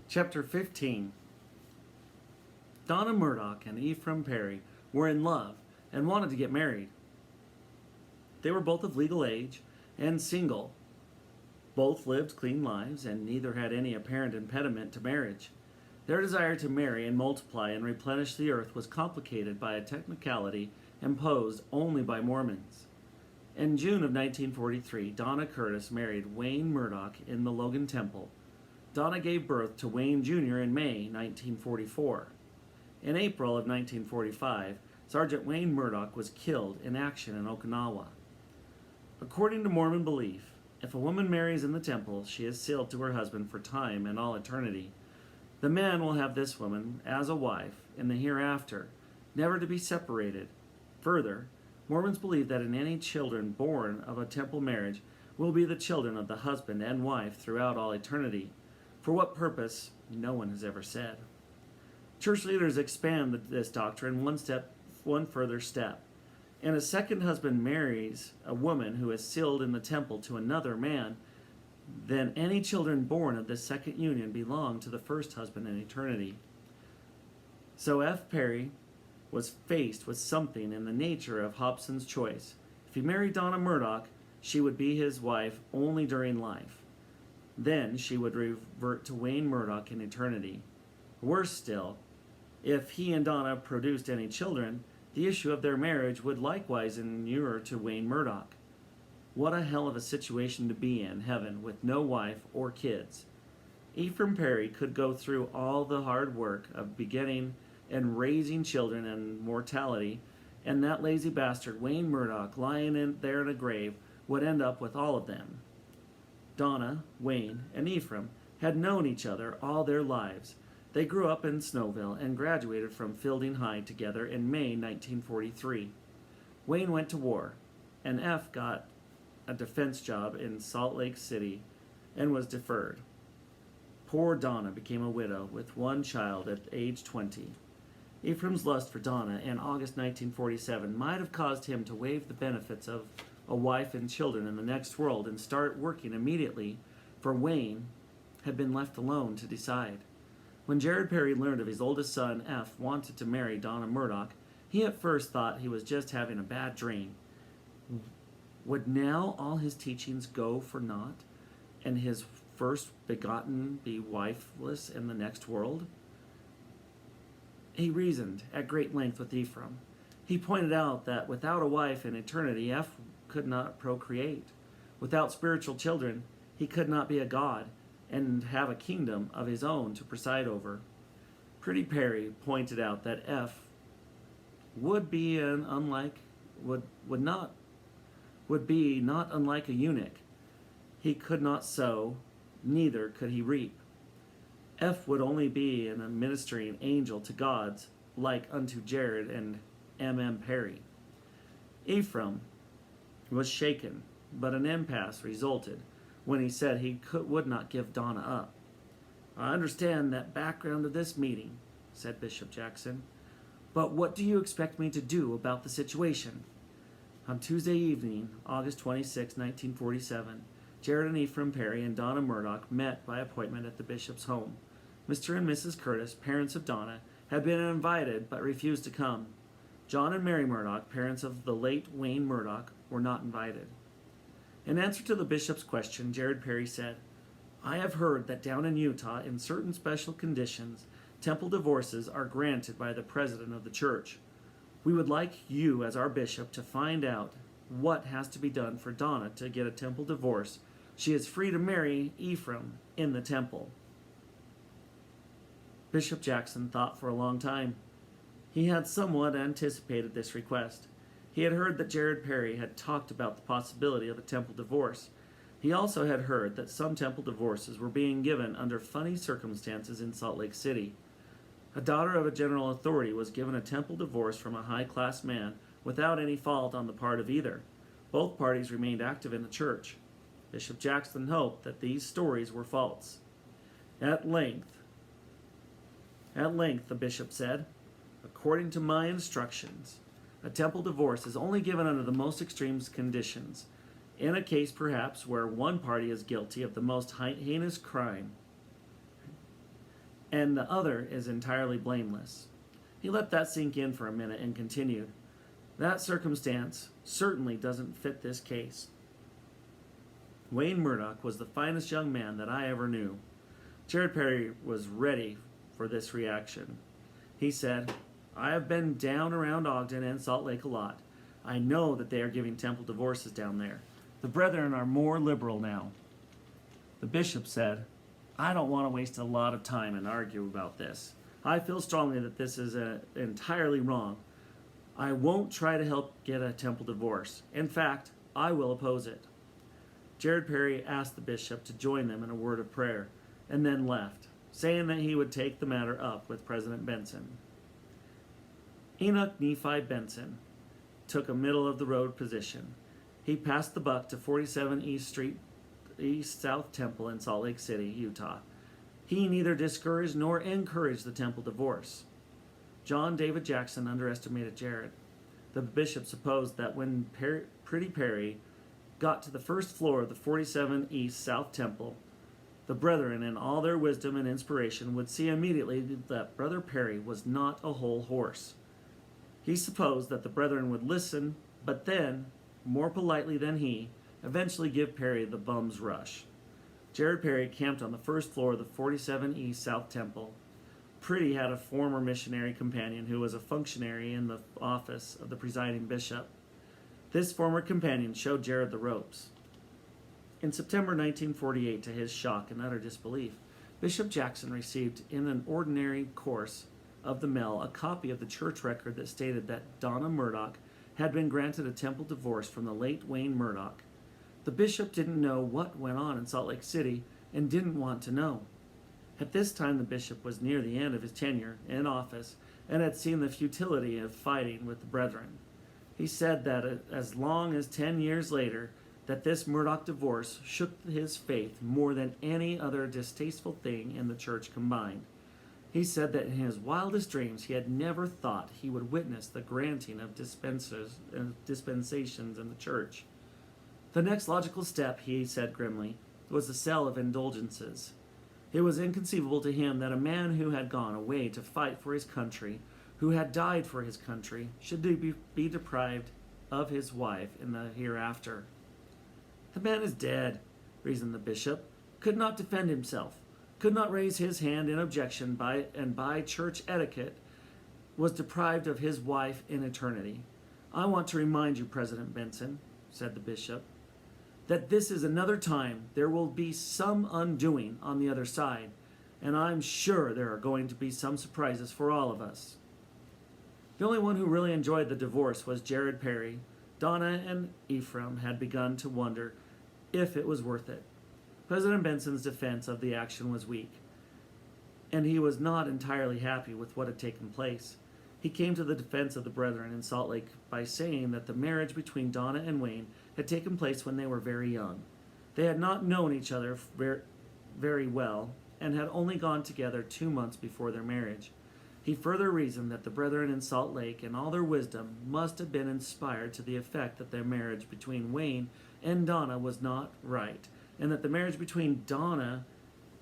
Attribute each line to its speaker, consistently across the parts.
Speaker 1: Chapter 15. Donna Murdoch and Ephraim Perry were in love and wanted to get married. They were both of legal age and single. Both lived clean lives, and neither had any apparent impediment to marriage. Their desire to marry and multiply and replenish the earth was complicated by a technicality imposed only by Mormons. In June of 1943, Donna Curtis married Wayne Murdoch in the Logan Temple. Donna gave birth to Wayne Jr. in May 1944. In April of 1945, Sergeant Wayne Murdoch was killed in action in Okinawa. According to Mormon belief, if a woman marries in the temple, she is sealed to her husband for time and all eternity. The man will have this woman as a wife in the hereafter, never to be separated. Further, Mormons believe that any children born of a temple marriage will be the children of the husband and wife throughout all eternity. For what purpose, no one has ever said. Church leaders expand this doctrine one further step. And a second husband marries a woman who is sealed in the temple to another man, then any children born of this second union belong to the first husband in eternity. So F. Perry was faced with something in the nature of Hobson's choice. If he married Donna Murdoch, she would be his wife only during life. Then she would revert to Wayne Murdoch in eternity. Worse still, if he and Donna produced any children, the issue of their marriage would likewise inure to Wayne Murdoch. What a hell of a situation to be in heaven with no wife or kids. Ephraim Perry could go through all the hard work of begetting and raising children and mortality, and that lazy bastard Wayne Murdoch lying there in a grave would end up with all of them. Donna, Wayne, and Ephraim had known each other all their lives. They grew up in Snowville and graduated from Fielding High together in May 1943. Wayne went to war, and F got a defense job in Salt Lake City and was deferred. Poor Donna became a widow with one child at age 20. Ephraim's lust for Donna in August 1947 might have caused him to waive the benefits of a wife and children in the next world and start working immediately, for Wayne had been left alone to decide. When Jared Perry learned of his oldest son, F, wanted to marry Donna Murdoch, he at first thought he was just having a bad dream. Would now all his teachings go for naught, and his first begotten be wifeless in the next world? He reasoned at great length with Ephraim. He pointed out that without a wife in eternity, F could not procreate. Without spiritual children, he could not be a god and have a kingdom of his own to preside over. Pretty Perry pointed out that F would be not unlike a eunuch. He could not sow, neither could he reap. F would only be an ministering angel to gods, like unto Jared and M. Perry. Ephraim was shaken, but an impasse resulted when he said he would not give Donna up. I understand that background of this meeting, said Bishop Jackson, but what do you expect me to do about the situation? On Tuesday evening, August 26, 1947, Jared and Ephraim Perry and Donna Murdoch met by appointment at the bishop's home. Mr. and Mrs. Curtis, parents of Donna, had been invited but refused to come. John and Mary Murdoch, parents of the late Wayne Murdoch, were not invited. In answer to the bishop's question, Jared Perry said, I have heard that down in Utah, in certain special conditions, temple divorces are granted by the president of the church. We would like you, as our bishop, to find out what has to be done for Donna to get a temple divorce. She is free to marry Ephraim in the temple. Bishop Jackson thought for a long time. He had somewhat anticipated this request. He had heard that Jared Perry had talked about the possibility of a temple divorce. He also had heard that some temple divorces were being given under funny circumstances in Salt Lake City. A daughter of a general authority was given a temple divorce from a high-class man without any fault on the part of either. Both parties remained active in the church. Bishop Jackson hoped that these stories were false. At length, the bishop said, according to my instructions, a temple divorce is only given under the most extreme conditions, in a case perhaps where one party is guilty of the most heinous crime. and the other is entirely blameless. He let that sink in for a minute and continued, "That circumstance certainly doesn't fit this case. Wayne Murdoch was the finest young man that I ever knew." Jared Perry was ready for this reaction. He said, "I have been down around Ogden and Salt Lake a lot. I know that they are giving temple divorces down there. The brethren are more liberal now." The bishop said, "I don't want to waste a lot of time and argue about this. I feel strongly that this is entirely wrong. I won't try to help get a temple divorce. In fact, I will oppose it." Jared Perry asked the bishop to join them in a word of prayer, and then left, saying that he would take the matter up with President Benson. Enoch Nephi Benson took a middle-of-the-road position. He passed the buck to 47 East South Temple in Salt Lake City, Utah. He neither discouraged nor encouraged the temple divorce. John David Jackson underestimated Jared. The bishop supposed that when Pretty Perry got to the first floor of the 47 East South Temple, the brethren, in all their wisdom and inspiration, would see immediately that Brother Perry was not a whole horse. He supposed that the brethren would listen, but then, more politely than he, eventually give Perry the bum's rush. Jared Perry camped on the first floor of the 47 East South Temple. Pretty had a former missionary companion who was a functionary in the office of the presiding bishop. This former companion showed Jared the ropes. In September 1948, to his shock and utter disbelief, Bishop Jackson received in an ordinary course of the mail a copy of the church record that stated that Donna Murdoch had been granted a temple divorce from the late Wayne Murdoch. The bishop didn't know what went on in Salt Lake City and didn't want to know. At this time, the bishop was near the end of his tenure in office and had seen the futility of fighting with the brethren. He said that as long as 10 years later, that this Murdoch divorce shook his faith more than any other distasteful thing in the church combined. He said that in his wildest dreams he had never thought he would witness the granting of dispensations in the church. The next logical step, he said grimly, was the sale of indulgences. It was inconceivable to him that a man who had gone away to fight for his country, who had died for his country, should be deprived of his wife in the hereafter. "The man is dead," reasoned the bishop, "could not defend himself, could not raise his hand in objection by church etiquette, was deprived of his wife in eternity. I want to remind you, President Benson," said the bishop, "that this is another time there will be some undoing on the other side, and I'm sure there are going to be some surprises for all of us." The only one who really enjoyed the divorce was Jared Perry. Donna and Ephraim had begun to wonder if it was worth it. President Benson's defense of the action was weak, and he was not entirely happy with what had taken place. He came to the defense of the brethren in Salt Lake by saying that the marriage between Donna and Wayne had taken place when they were very young. They had not known each other very well and had only gone together 2 months before their marriage. He further reasoned that the brethren in Salt Lake, in all their wisdom, must have been inspired to the effect that their marriage between Wayne and Donna was not right, and that the marriage between Donna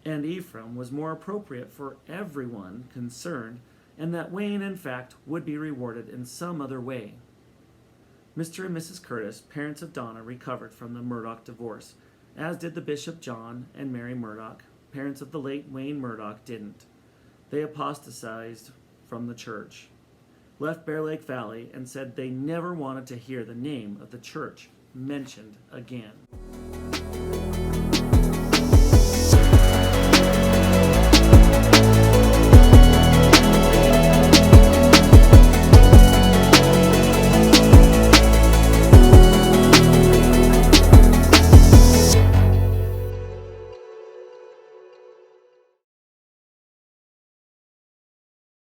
Speaker 1: and Ephraim was more appropriate for everyone concerned, and that Wayne, in fact, would be rewarded in some other way. Mr. and Mrs. Curtis, parents of Donna, recovered from the Murdoch divorce, as did the Bishop John and Mary Murdoch. Parents of the late Wayne Murdoch didn't. They apostatized from the church, left Bear Lake Valley, and said they never wanted to hear the name of the church mentioned again.